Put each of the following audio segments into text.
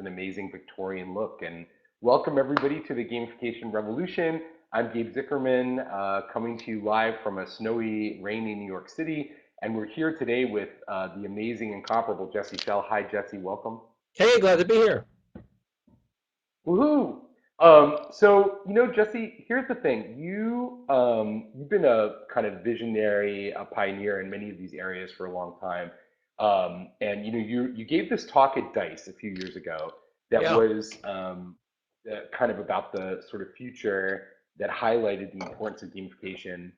an amazing Victorian look. And welcome everybody to the Gamification Revolution. I'm Gabe Zichermann, coming to you live from a snowy, rainy New York City. And we're here today with the amazing, incomparable Schell. Hi, Jesse, welcome. Hey, glad to be here. Woohoo! Jesse, here's the thing. You've been a kind of visionary, a pioneer in many of these areas for a long time. And you gave this talk at Dice a few years ago that Yeah, was kind of about the sort of future that highlighted the importance of gamification,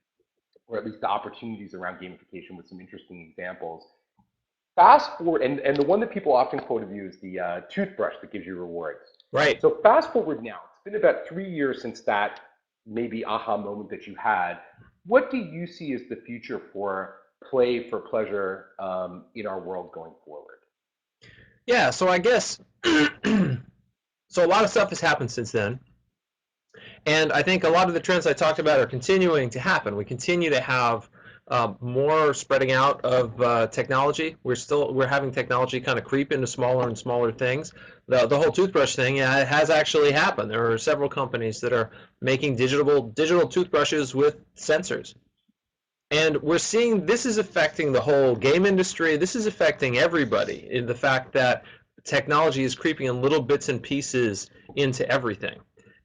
or at least the opportunities around gamification with some interesting examples. Fast forward, and the one that people often quote of you is the toothbrush that gives you rewards. right. So fast forward now, it's been about 3 years since that maybe aha moment that you had. What do you see as the future for play for pleasure in our world going forward? Yeah, so I guess so a lot of stuff has happened since then. And I think a lot of the trends I talked about are continuing to happen. We continue to have more spreading out of technology. We're having technology kind of creep into smaller and smaller things. The whole toothbrush thing, yeah, it has actually happened. There are several companies that are making digital toothbrushes with sensors. And we're seeing this is affecting the whole game industry. This is affecting everybody in the fact that technology is creeping in little bits and pieces into everything.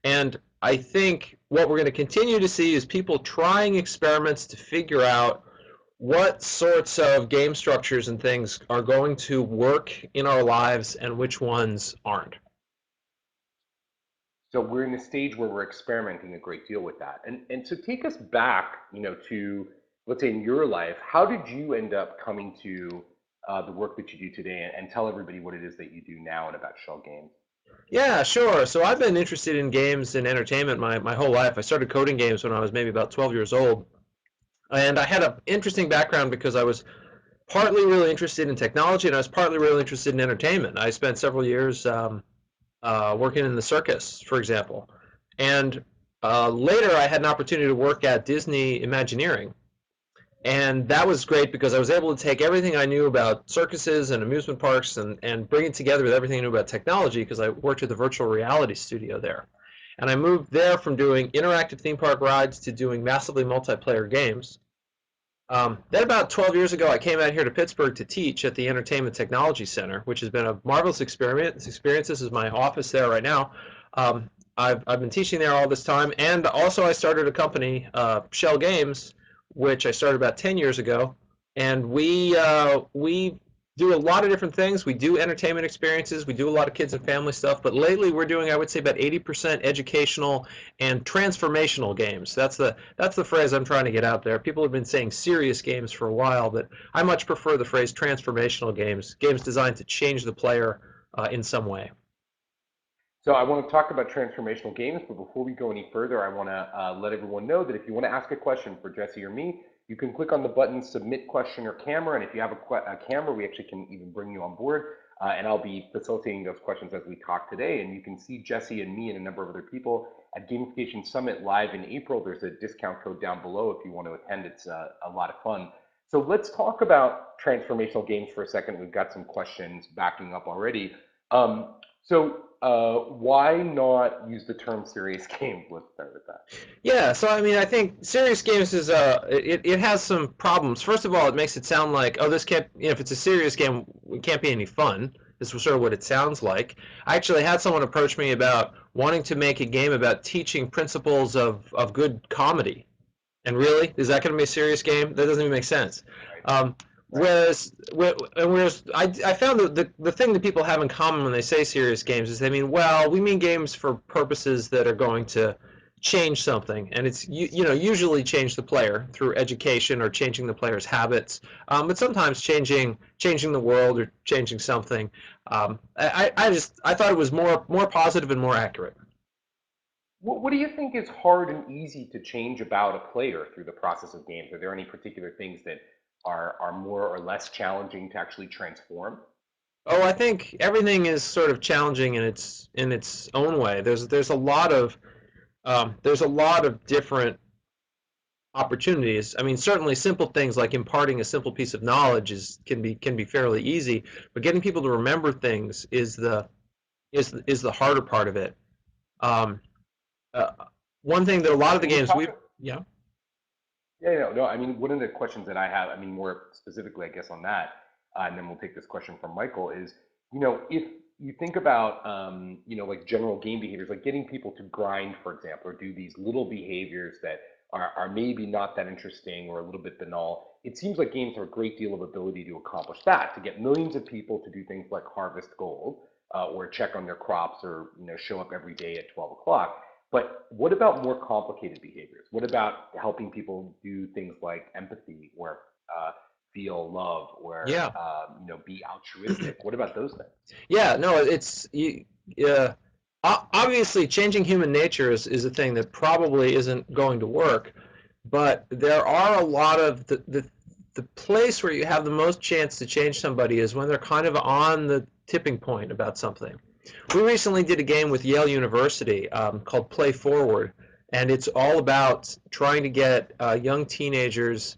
And I think what we're going to continue to see is people trying experiments to figure out what sorts of game structures and things are going to work in our lives and which ones aren't. So we're in a stage where we're experimenting a great deal with that. And so take us back, to let's say in your life, how did you end up coming to the work that you do today, and tell everybody what it is that you do now and about Schell Games? Yeah, sure. So I've been interested in games and entertainment my whole life. I started coding games when I was maybe about 12 years old. And I had an interesting background because I was partly really interested in technology and I was partly really interested in entertainment. I spent several years working in the circus, for example. And later I had an opportunity to work at Disney Imagineering. And that was great because I was able to take everything I knew about circuses and amusement parks and bring it together with everything I knew about technology because I worked at the virtual reality studio there. And I moved there from doing interactive theme park rides to doing massively multiplayer games. Then about 12 years ago, I came out here to Pittsburgh to teach at the Entertainment Technology Center, which has been a marvelous experience. This is my office there right now. I've been teaching there all this time, and also I started a company, Schell Games, which I started about 10 years ago, and we do a lot of different things. We do entertainment experiences. We do a lot of kids and family stuff, but lately we're doing, I would say, about 80% educational and transformational games. That's the phrase I'm trying to get out there. People have been saying serious games for a while, but I much prefer the phrase transformational games, games designed to change the player in some way. So I want to talk about transformational games, but before we go any further, I want to let everyone know that if you want to ask a question for Jesse or me, you can click on the button Submit Question or Camera, and if you have a camera, we actually can even bring you on board, and I'll be facilitating those questions as we talk today, and you can see Jesse and me and a number of other people at Gamification Summit live in April. There's a discount code down below if you want to attend. It's a lot of fun. So let's talk about transformational games for a second. We've got some questions backing up already. Why not use the term serious games? Let's start with that. Yeah, so I mean, I think serious games is it has some problems. First of all, it makes it sound like, oh, this can't, if it's a serious game, it can't be any fun. This was sort of what it sounds like. I actually had someone approach me about wanting to make a game about teaching principles of good comedy. And really, is that going to be a serious game? That doesn't even make sense. Right. Um, Right. whereas I found that the thing that people have in common when they say serious games is they mean, well, we mean games for purposes that are going to change something, and it's usually change the player through education or changing the player's habits, but sometimes changing the world or changing something. I thought it was more positive and more accurate. What do you think is hard and easy to change about a player through the process of games? Are there any particular things that are more or less challenging to actually transform? Oh, I think everything is sort of challenging in its own way. There's a lot of different opportunities. I mean, certainly simple things like imparting a simple piece of knowledge can be fairly easy, but getting people to remember things is is the harder part of it. Um, uh, One thing that a lot of the Can you games talk? we've yeah Yeah, no, no. I mean, one of the questions that I have, I mean, more specifically, I guess, on that, and then we'll take this question from Michael, is, if you think about, like general game behaviors, like getting people to grind, for example, or do these little behaviors that are maybe not that interesting or a little bit banal, it seems like games have a great deal of ability to accomplish that, to get millions of people to do things like harvest gold, or check on their crops, or, show up every day at 12 o'clock. But what about more complicated behaviors? What about helping people do things like empathy, or feel love, or yeah be altruistic? What about those things? yeah no it's you obviously changing human nature is a thing that probably isn't going to work, but there are a lot of the place where you have the most chance to change somebody is when they're kind of on the tipping point about something. We recently did a game with Yale University called Play Forward, and it's all about trying to get young teenagers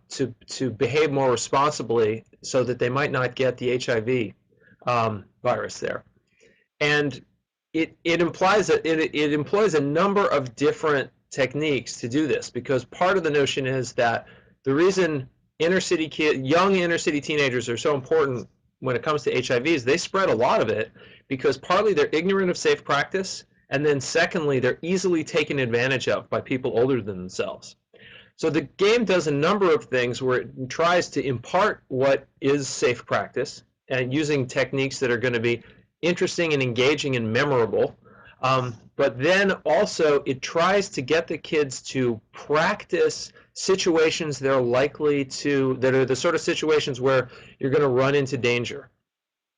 to behave more responsibly so that they might not get the HIV virus there. And it implies that it employs a number of different techniques to do this, because part of the notion is that the reason young inner city teenagers are so important when it comes to HIV is they spread a lot of it because partly they're ignorant of safe practice, and then secondly they're easily taken advantage of by people older than themselves. So the game does a number of things where it tries to impart what is safe practice and using techniques that are going to be interesting and engaging and memorable. But then also it tries to get the kids to practice situations that are the sort of situations where you're going to run into danger.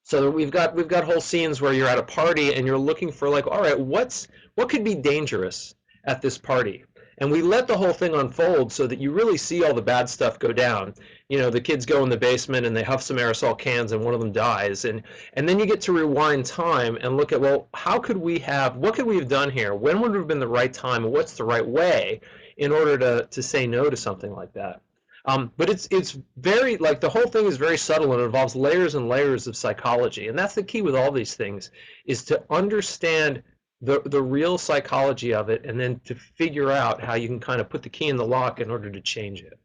So we've got whole scenes where you're at a party and you're looking for, like, all right, what could be dangerous at this party? And we let the whole thing unfold so that you really see all the bad stuff go down. The kids go in the basement and they huff some aerosol cans and one of them dies, and then you get to rewind time and look at, well, what could we have done here? When would have been the right time, and what's the right way in order to say no to something like that? But it's very, like, the whole thing is very subtle and it involves layers and layers of psychology, and that's the key with all these things, is to understand the real psychology of it, and then to figure out how you can kind of put the key in the lock in order to change it.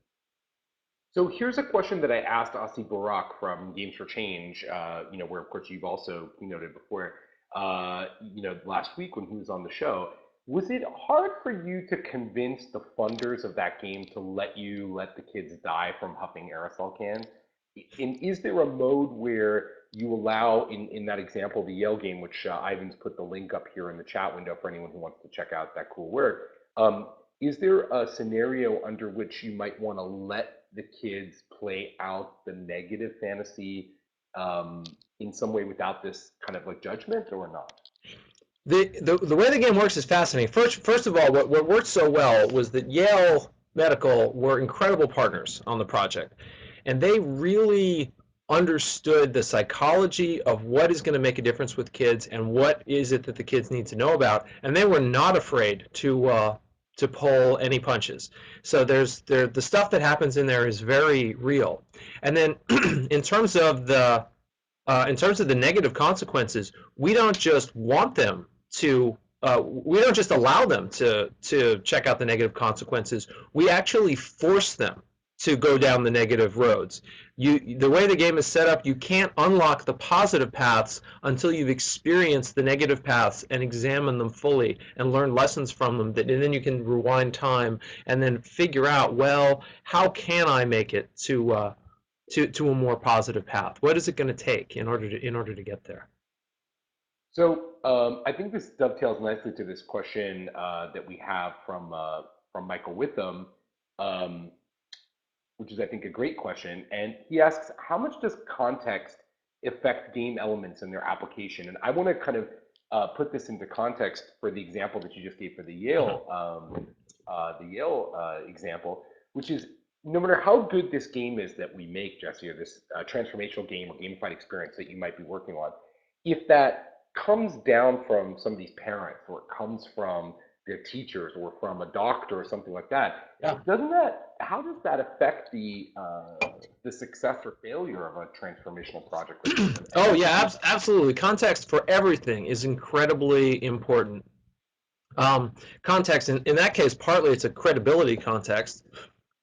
So here's a question that I asked Asi Barak from Games for Change, where of course you've also keynoted before, last week when he was on the show. Was it hard for you to convince the funders of that game to let the kids die from huffing aerosol cans? And is there a mode where you allow, in that example, the Yale game, which Ivan's put the link up here in the chat window for anyone who wants to check out that cool work, is there a scenario under which you might want to let the kids play out the negative fantasy um, in some way without this kind of like judgment, or not? The way the game works is fascinating. First of all, what worked so well was that Yale Medical were incredible partners on the project, and they really understood the psychology of what is going to make a difference with kids and what is it that the kids need to know about, and they were not afraid to pull any punches. So the stuff that happens in there is very real. And then in terms of the negative consequences, we don't just want them we don't just allow them to check out the negative consequences. We actually force them to go down the negative roads. The way the game is set up, you can't unlock the positive paths until you've experienced the negative paths and examine them fully and learn lessons from them. And then you can rewind time and then figure out, well, how can I make it to a more positive path? What is it going to take in order to get there? So I think this dovetails nicely to this question that we have from Michael Witham, um, which is, I think, a great question. And he asks, how much does context affect game elements and their application? And I want to kind of put this into context for the example that you just gave for Mhm. The Yale example, which is, no matter how good this game is that we make, Jesse, or this transformational game or gamified experience that you might be working on, if that comes down from some of these parents, or it comes from their teachers or from a doctor or something like that. Yeah. How does that affect the success or failure of a transformational project like this? Oh yeah, absolutely. Context for everything is incredibly important. Context, in that case, partly it's a credibility context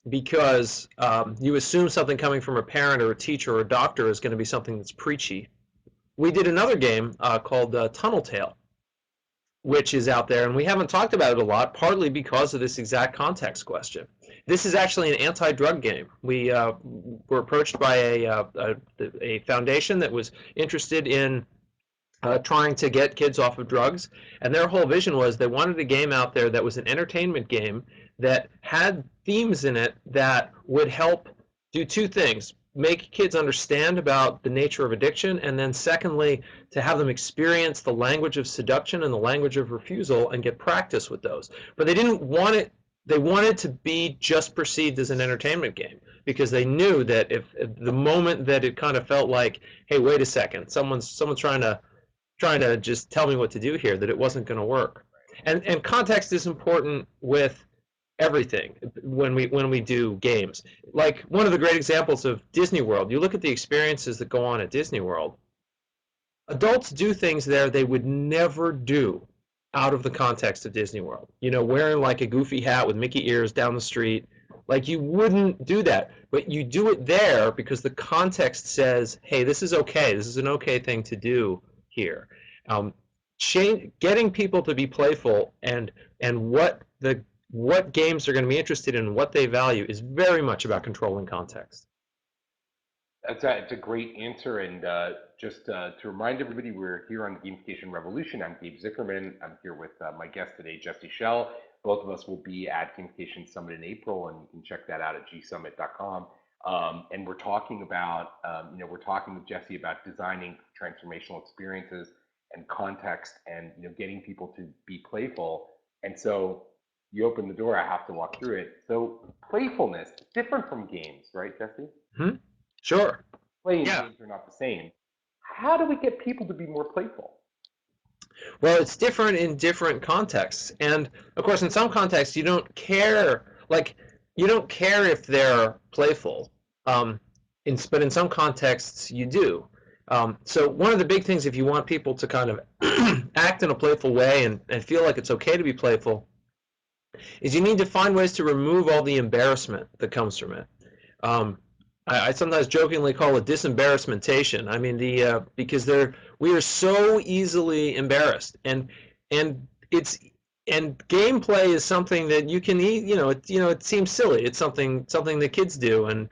because you assume something coming from a parent or a teacher or a doctor is going to be something that's preachy. We did another game called Tunnel Tale, which is out there, and we haven't talked about it a lot, partly because of this exact context question. This is actually an anti-drug game. We were approached by a foundation that was interested in trying to get kids off of drugs, and their whole vision was they wanted a game out there that was an entertainment game that had themes in it that would help do two things: make kids understand about the nature of addiction, and then secondly, to have them experience the language of seduction and the language of refusal and get practice with those. But they didn't want it, they wanted to be just perceived as an entertainment game, because they knew that if the moment that it kind of felt like, hey, wait a second, someone's trying to just tell me what to do here, that it wasn't going to work. And context is important with everything when we do games. Like one of the great examples of Disney World, you look at the experiences that go on at Disney World. Adults do things there they would never do out of the context of Disney World. You know, wearing like a goofy hat with Mickey ears down the street. Like you wouldn't do that, but you do it there because the context says, hey, this is okay. This is an okay thing to do here. Getting people to be playful and what games they're going to be interested in and what they value is very much about controlling context. It's a great answer. And just to remind everybody, we're here on the Gamification Revolution. I'm Gabe Zichermann. I'm here with my guest today, Jesse Schell. Both of us will be at Gamification Summit in April, and you can check that out at gsummit.com. And we're talking about, we're talking with Jesse about designing transformational experiences and context, and getting people to be playful. And so you open the door, I have to walk through it. So playfulness, different from games, right, Jesse? Hmm? Sure. Playing Yeah. games are not the same. How do we get people to be more playful? Well, it's different in different contexts. And of course, in some contexts, you don't care, like, you don't care if they're playful. But in some contexts, you do. So one of the big things, if you want people to kind of act in a playful way and feel like it's okay to be playful, is you need to find ways to remove all the embarrassment that comes from it. I sometimes jokingly call it disembarrassmentation. I mean, because we are so easily embarrassed, and it's and gameplay is something that you can eat. It seems silly. It's something that kids do, and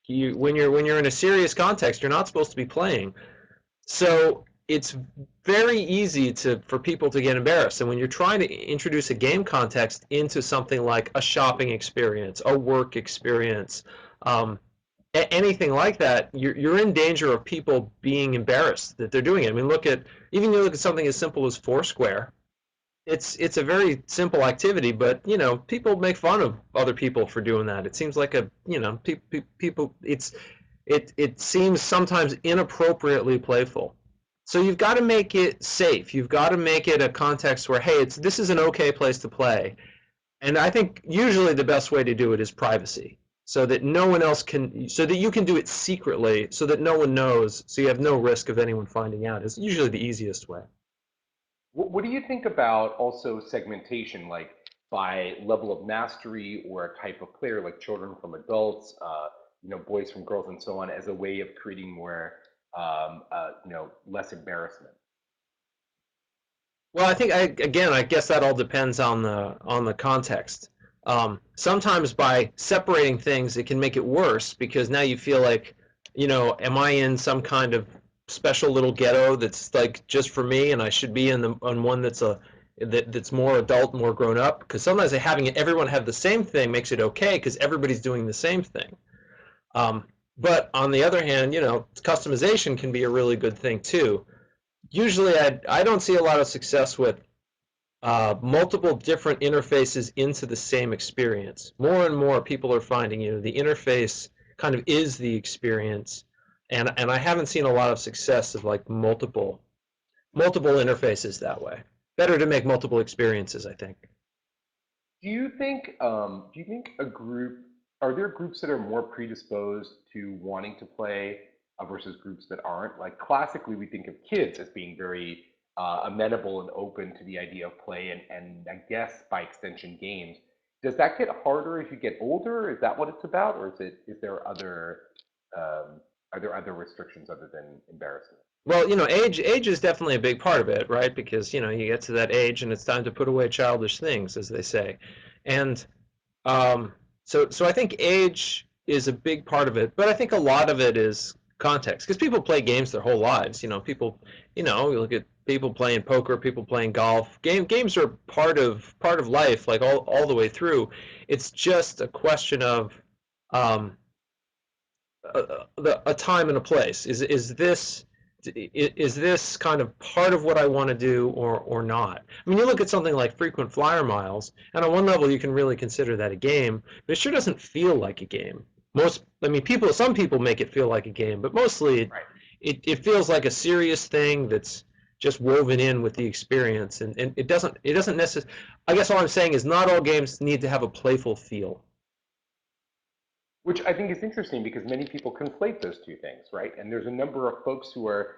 when you're in a serious context, you're not supposed to be playing. So it's very easy for people to get embarrassed. And when you're trying to introduce a game context into something like a shopping experience, a work experience, anything like that, you're in danger of people being embarrassed that they're doing it. I mean, you look at something as simple as Foursquare. It's a very simple activity, but people make fun of other people for doing that. It seems like people it seems sometimes inappropriately playful. So you've got to make it safe. You've got to make it a context where, hey, this is an okay place to play. And I think usually the best way to do it is privacy, so that no one else so that you can do it secretly, so that no one knows, so you have no risk of anyone finding out. Is usually the easiest way. What do you think about also segmentation, like by level of mastery or a type of player, like children from adults, boys from girls, and so on, as a way of creating more, less embarrassment? Well, I think I guess that all depends on the context. Sometimes by separating things, it can make it worse because now you feel like, am I in some kind of special little ghetto that's like just for me, and I should be on one that's more adult, more grown up? Because sometimes having everyone have the same thing makes it okay because everybody's doing the same thing. But on the other hand, customization can be a really good thing too. Usually, I don't see a lot of success with multiple different interfaces into the same experience. More and more people are finding, the interface kind of is the experience, and I haven't seen a lot of success of like multiple interfaces that way. better to make multiple experiences, I think. Do you think a group, are there groups that are more predisposed to wanting to play versus groups that aren't? Like classically, we think of kids as being very amenable and open to the idea of play and I guess by extension games. Does that get harder as you get older? Is that what it's about, or is there other are there other restrictions other than embarrassment? Well, age is definitely a big part of it, right? Because, you get to that age and it's time to put away childish things, as they say. And so I think age is a big part of it, but I think a lot of it is context because people play games their whole lives. People, you look at people playing poker, people playing golf. Games are part of life, like all the way through. It's just a question of um, a time and a place. Is this kind of part of what I want to do or not? I mean, you look at something like frequent flyer miles, and on one level you can really consider that a game, but it sure doesn't feel like a game. Some people make it feel like a game, but mostly Right. it feels like a serious thing that's just woven in with the experience, and it doesn't necessarily. I guess all I'm saying is not all games need to have a playful feel. Which I think is interesting because many people conflate those two things, right? And there's a number of folks who are,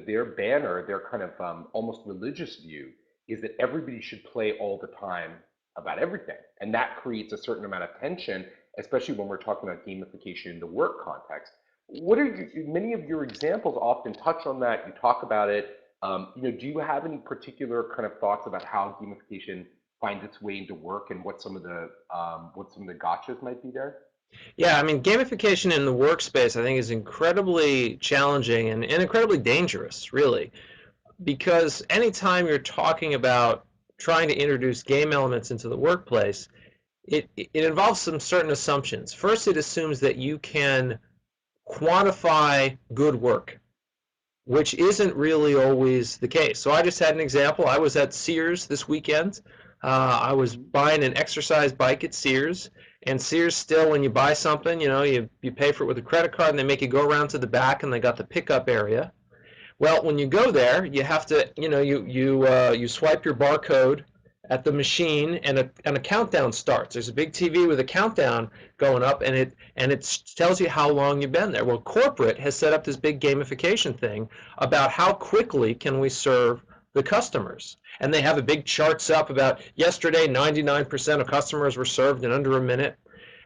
their banner, their kind of almost religious view is that everybody should play all the time about everything. And that creates a certain amount of tension, especially when we're talking about gamification in the work context. Many of your examples often touch on that. You talk about it. Do you have any particular kind of thoughts about how gamification finds its way into work and what some of the gotchas might be there? Yeah, I mean, gamification in the workspace, I think, is incredibly challenging and incredibly dangerous, really, because anytime you're talking about trying to introduce game elements into the workplace, it involves some certain assumptions. First, it assumes that you can quantify good work, which isn't really always the case. So I just had an example. I was at Sears this weekend. I was Mhm. buying an exercise bike at Sears, and Sears still, when you buy something, you pay for it with a credit card, and they make you go around to the back, and they got the pickup area. Well, when you go there, you have to, you swipe your barcode at the machine, and a countdown starts. There's a big TV with a countdown going up, and it tells you how long you've been there. Well, corporate has set up this big gamification thing about how quickly can we serve the customers. And they have a big charts up about yesterday, 99% of customers were served in under a minute.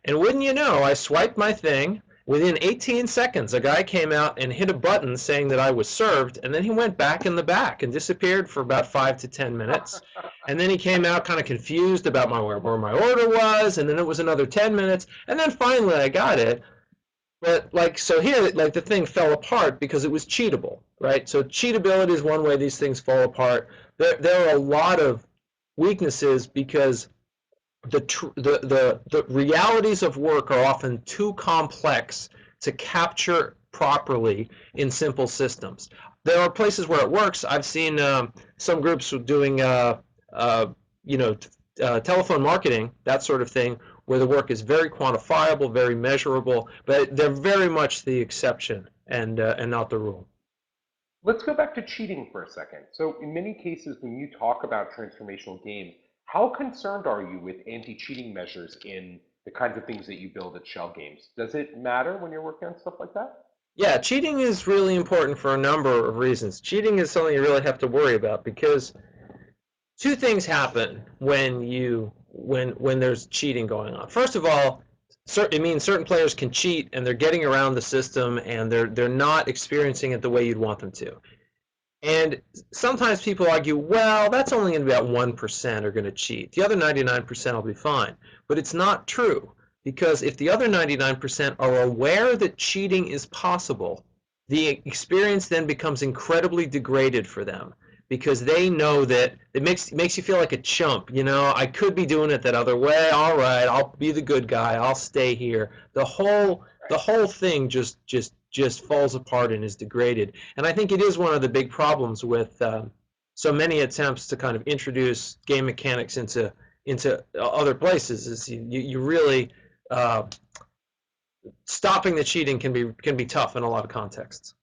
And wouldn't you know, I swiped my thing. Within 18 seconds, a guy came out and hit a button saying that I was served, and then he went back in the back and disappeared for about 5 to 10 minutes. And then he came out kind of confused about where my order was, and then it was another 10 minutes, and then finally I got it. But like so here, like the thing fell apart because it was cheatable, right? So cheatability is one way these things fall apart. There are a lot of weaknesses because the realities of work are often too complex to capture properly in simple systems. There are places where it works. I've seen some groups doing uh, you know telephone marketing, that sort of thing, where the work is very quantifiable, very measurable, but they're very much the exception and not the rule. Let's go back to cheating for a second. So, in many cases, when you talk about transformational games, how concerned are you with anti-cheating measures in the kinds of things that you build at Shell Games? Does it matter when you're working on stuff like that? Yeah, cheating is really important for a number of reasons. Cheating is something you really have to worry about because two things happen when there's cheating going on. First of all, it means certain players can cheat and they're getting around the system and they're not experiencing it the way you'd want them to. And sometimes people argue, well, that's only going to be about 1% are going to cheat. The other 99% will be fine. But it's not true because if the other 99% are aware that cheating is possible, the experience then becomes incredibly degraded for them because they know that it makes you feel like a chump. I could be doing it that other way. All right, I'll be the good guy. I'll stay here. The whole thing just falls apart and is degraded. And I think it is one of the big problems with so many attempts to kind of introduce game mechanics into other places. Is you really uh, stopping the cheating can be tough in a lot of contexts.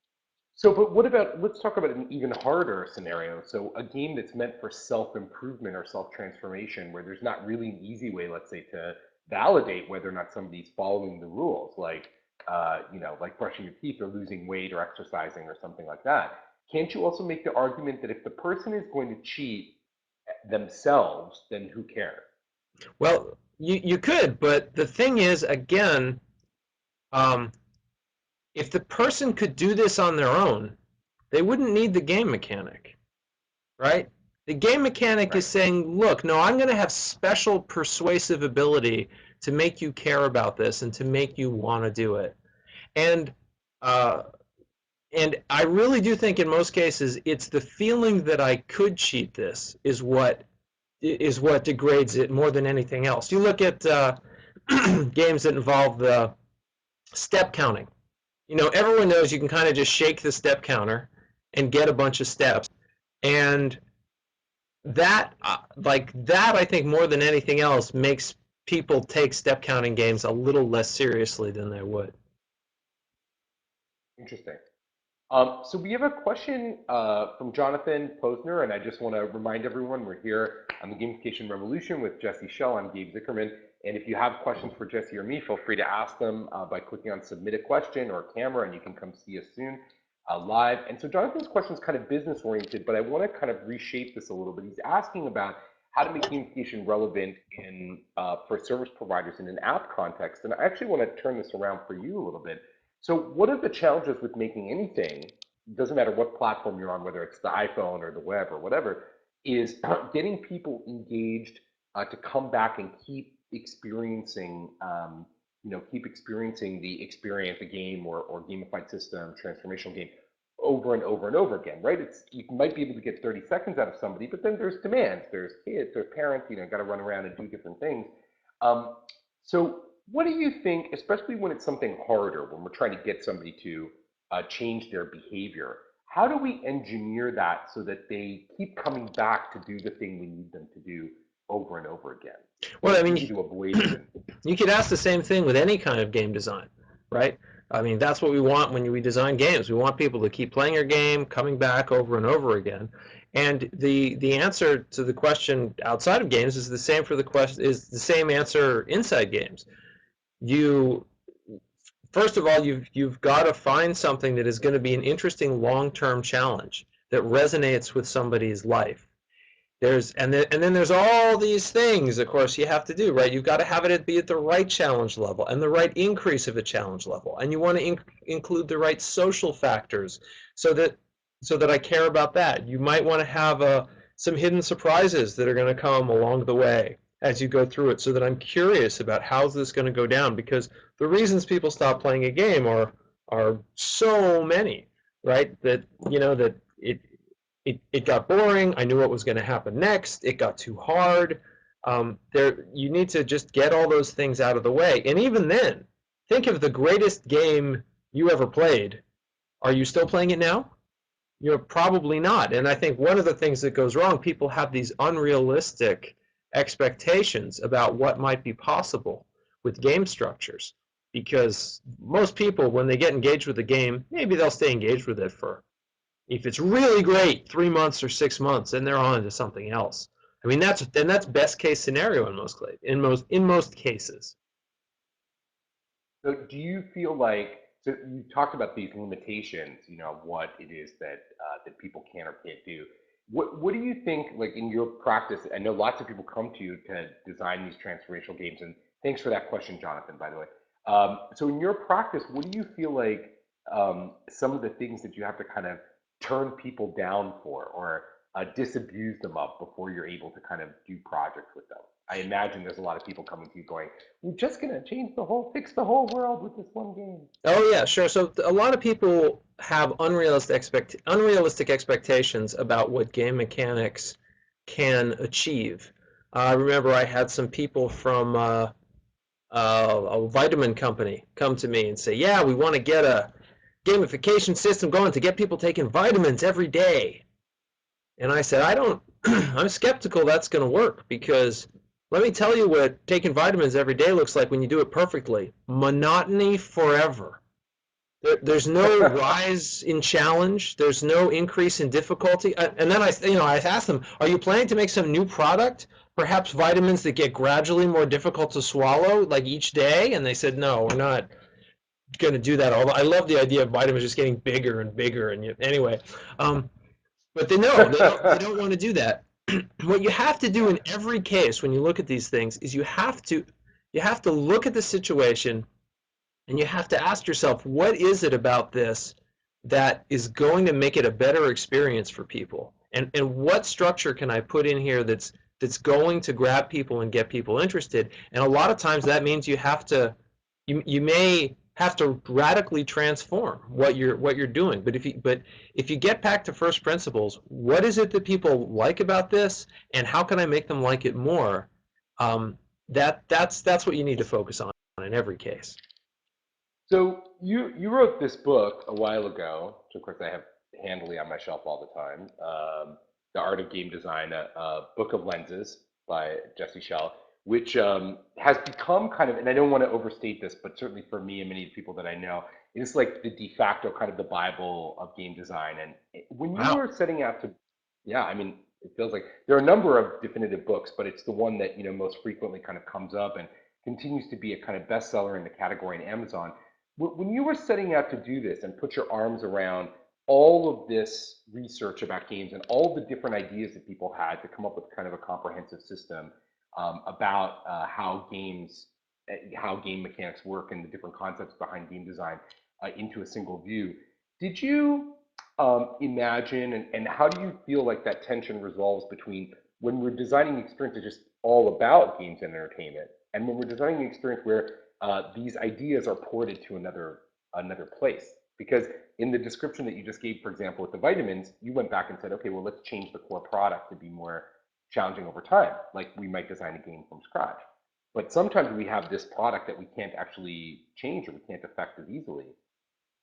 So, but what about, let's talk about an even harder scenario. So a game that's meant for self-improvement or self-transformation, where there's not really an easy way, let's say, to validate whether or not somebody's following the rules, like, like brushing your teeth or losing weight or exercising or something like that. Can't you also make the argument that if the person is going to cheat themselves, then who cares? Well, you could, but the thing is, again, um, if the person could do this on their own, they wouldn't need the game mechanic, right? The game mechanic is Right. saying, look, no, I'm going to have special persuasive ability to make you care about this and to make you want to do it. And uh, and I really do think in most cases it's the feeling that I could cheat this is what degrades it more than anything else. You look at games that involve the step counting. You know, everyone knows you can kind of just shake the step counter and get a bunch of steps. And that, like that, I think more than anything else makes people take step counting games a little less seriously than they would. Interesting. So we have a question from Jonathan Posner, and I just want to remind everyone we're here on the Gamification Revolution with Jesse Schell. I'm Gabe Zichermann, and if you have questions for Jesse or me, feel free to ask them by clicking on Submit a Question or Camera, and you can come see us soon live. And so Jonathan's question is kind of business oriented, but I want to kind of reshape this a little bit. He's asking about how to make gamification relevant in for service providers in an app context, and I actually want to turn this around for you a little bit. So what are the challenges with making anything, it doesn't matter what platform you're on, whether it's the iPhone or the web or whatever, is getting people engaged to come back and keep experiencing, keep experiencing the experience, the game or gamified system, transformational game over and over and over again, right? It's, you might be able to get 30 seconds out of somebody, but then there's demands, there's kids, there's parents, got to run around and do different things. Um, so what do you think, especially when it's something harder, when we're trying to get somebody to change their behavior? How do we engineer that so that they keep coming back to do the thing we need them to do over and over again? So Well, I it's mean, easy to avoid even. you could ask the same thing with any kind of game design, right? I mean, that's what we want when we design games. We want people to keep playing your game, coming back over and over again. And the answer to the question outside of games is the same for the question is the same answer inside games. You First of all, you've got to find something that is going to be an interesting long-term challenge that resonates with somebody's life. And then there's all these things, of course, you have to do, right? You've got to have it be at the right challenge level and the right increase of a challenge level, and you want to include the right social factors so that I care about that. You might want to have some hidden surprises that are going to come along the way as you go through it, so that I'm curious about how's this going to go down, because the reasons people stop playing a game are so many, right? That that it got boring. I knew what was going to happen next. It got too hard. You need to just get all those things out of the way. And even then, think of the greatest game you ever played. Are you still playing it now? You're probably not. And I think one of the things that goes wrong, people have these unrealistic expectations about what might be possible with game structures. Because most people, when they get engaged with a game, maybe they'll stay engaged with it for, if it's really great, 3 months or 6 months, and they're on to something else. I mean, that's best case scenario in most cases. So do you feel like, so you talked about these limitations, what it is that that people can or can't do. What do you think, like in your practice? I know lots of people come to you to design these transformational games, and thanks for that question, Jonathan, by the way. So in your practice, what do you feel like some of the things that you have to kind of turn people down for, or disabuse them of before you're able to kind of do projects with them? I imagine there's a lot of people coming to you going, "We're just gonna fix the whole world with this one game." Oh yeah, sure. So a lot of people have unrealistic expectations about what game mechanics can achieve. I remember I had some people from a vitamin company come to me and say, "Yeah, we want to get a gamification system going to get people taking vitamins every day." And I said, I'm skeptical that's going to work, because let me tell you what taking vitamins every day looks like when you do it perfectly. Monotony forever. There's no rise in challenge. There's no increase in difficulty. And then I asked them, "Are you planning to make some new product? Perhaps vitamins that get gradually more difficult to swallow, like each day?" And they said, "No, we're not going to do that." Although I love the idea of vitamins just getting bigger and bigger. And anyway, um, but they know they don't want to do that. What you have to do Yeah. in every case when you look at these things is you have to look at the situation and you have to ask yourself, what is it about this that is going to make it a better experience for people? And what structure can I put in here that's going to grab people and get people interested? And a lot of times that means you may have to radically transform what you're doing. But if you get back to first principles, what is it that people like about this, and how can I make them like it more? That's what you need to focus on in every case. So you wrote this book a while ago, which of course I have handily on my shelf all the time. The Art of Game Design, a book of lenses by Schell, which has become kind of, and I don't want to overstate this, but certainly for me and many of the people that I know, it is like the de facto kind of the Bible of game design. And when you Wow. were setting out to, yeah, I mean, it feels like there are a number of definitive books, but it's the one that most frequently kind of comes up and continues to be a kind of bestseller in the category in Amazon. When you were setting out to do this and put your arms around all of this research about games and all the different ideas that people had to come up with kind of a comprehensive system about how game mechanics work and the different concepts behind game design into a single view, did you imagine and how do you feel like that tension resolves between when we're designing the experience that's just all about games and entertainment, and when we're designing the experience where these ideas are ported to another place? Because in the description that you just gave, for example, with the vitamins, you went back and said, okay, well, let's change the core product to be more challenging over time. Like we might design a game from scratch. But sometimes we have this product that we can't actually change or we can't affect as easily.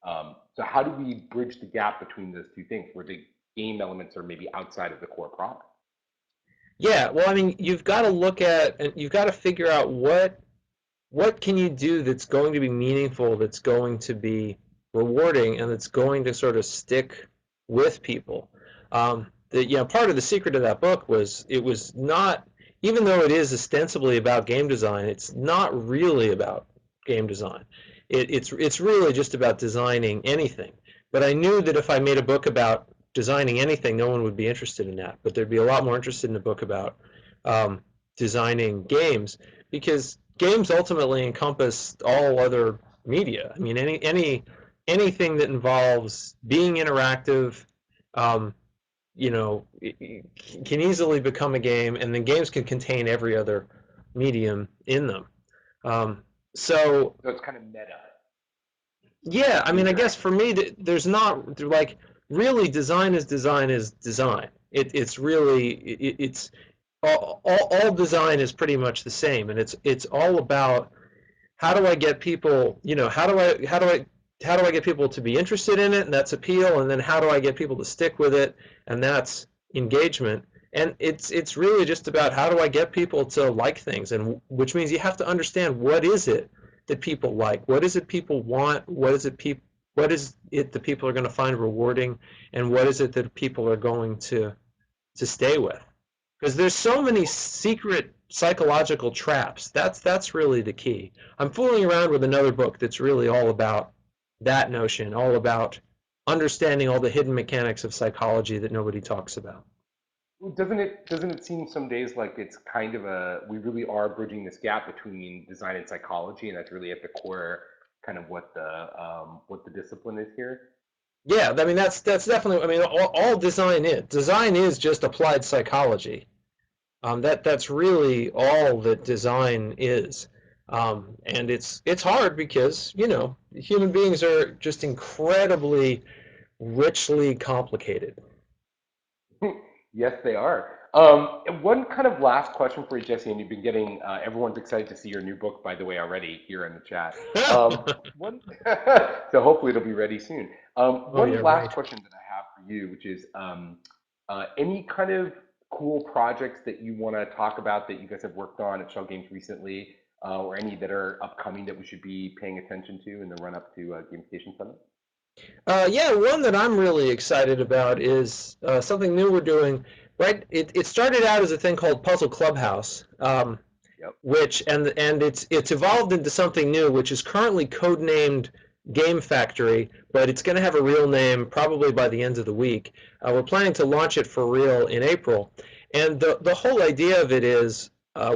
So how do we bridge the gap between those two things where the game elements are maybe outside of the core product? Yeah, well, I mean, you've got to look at and you've got to figure out what can you do that's going to be meaningful, that's going to be rewarding, and that's going to sort of stick with people. Part of the secret of that book was it was not, even though it is ostensibly about game design, it's not really about game design. It's really just about designing anything. But I knew that if I made a book about designing anything, no one would be interested in that. But there'd be a lot more interested in a book about um, designing games, because games ultimately encompass all other media. I mean, anything that involves being interactive, um, can easily become a game, and then games can contain every other medium in them. Um, so So it's kind of meta, yeah, I mean, I guess interactive. for me, there's not like really design is design. It's really it's all design is pretty much the same, and it's all about how do I get people, how do I get people to be interested in it, and that's appeal, and then how do I get people to stick with it, and that's engagement. And it's really just about how do I get people to like things, and which means you have to understand what is it that people like, what is it people want, what is it that people are going to find rewarding, and what is it that people are going to stay with, because there's so many secret psychological traps. That's really the key. I'm fooling around with another book that's really all about that notion, all about understanding all the hidden mechanics of psychology that nobody talks about. Well, doesn't it seem some days like it's kind of a we really are bridging this gap between design and psychology, and that's really at the core kind of what the discipline is here. Yeah, I mean that's definitely. I mean, all design is just applied psychology. That's really all that design is. And it's hard because human beings are just incredibly richly complicated. Yes, they are. And one kind of last question for you, Jesse, and you've been getting everyone's excited to see your new book, by the way, already here in the chat. One, so hopefully it'll be ready soon. Oh yeah, One last right. question that I have for you, which is any kind of cool projects that you want to talk about that you guys have worked on at Shell Games recently, or any that are upcoming that we should be paying attention to in the run up to Gamification Summit? Yeah, one that I'm really excited about is something new we're doing. Right, it started out as a thing called Puzzle Clubhouse, Yep. which and it's evolved into something new, which is currently codenamed Game Factory, but it's going to have a real name probably by the end of the week. We're planning to launch it for real in April, and the whole idea of it is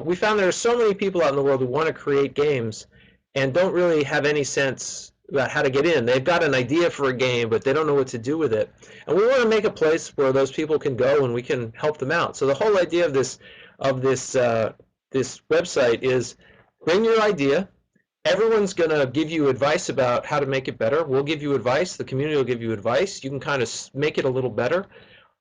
we found there are so many people out in the world who want to create games and don't really have any sense about how to get in. They've got an idea for a game, but they don't know what to do with it. And we want to make a place where those people can go and we can help them out. So the whole idea of this website is bring your idea. Everyone's going to give you advice about how to make it better. We'll give you advice. The community will give you advice. You can kind of make it a little better.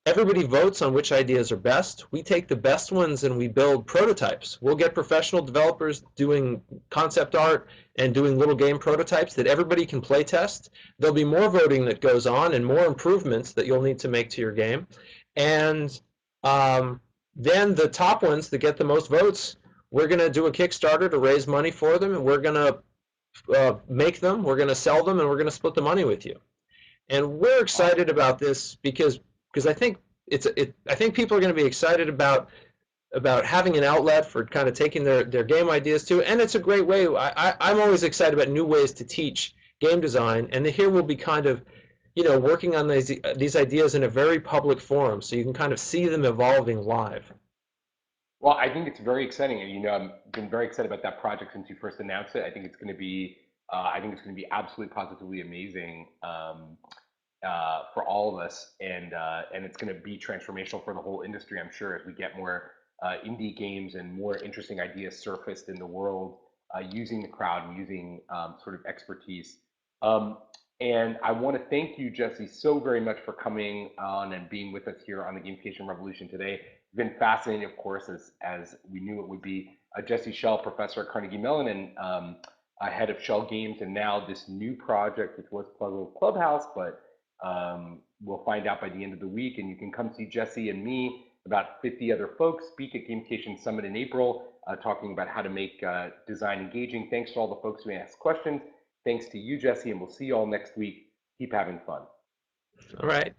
Everybody votes on which ideas are best. We take the best ones and we build prototypes. We'll get professional developers doing concept art and doing little game prototypes that everybody can play test. There'll be more voting that goes on and more improvements that you'll need to make to your game. And then the top ones that get the most votes, we're going to do a Kickstarter to raise money for them, and we're going to make them, we're going to sell them, and we're going to split the money with you. And we're Awesome. excited about this because I think I think people are going to be excited about having an outlet for kind of taking their game ideas to, and it's a great way. I'm always excited about new ways to teach game design, and here we'll be kind of working on these ideas in a very public forum, so you can kind of see them evolving live. Well, I think it's very exciting, and I've been very excited about that project since you first announced it. I think it's going to be, I think it's going to be absolutely positively amazing for all of us, and it's going to be transformational for the whole industry. I'm sure as we get more indie games and more interesting ideas surfaced in the world using the crowd and using sort of expertise. Um, and I want to thank you, Jesse, so very much for coming on and being with us here on the Gamification Revolution today. It's been fascinating, of course, as we knew it would be. Jesse Schell, professor at Carnegie Mellon and head of Schell Games, and now this new project, which was Puzzle Clubhouse, but we'll find out by the end of the week. And you can come see Jesse and me, about 50 other folks, speak at Gamification Summit in April, talking about how to make design engaging. Thanks to all the folks who asked questions. Thanks to you, Jesse, and we'll see you all next week. Keep having fun. All right.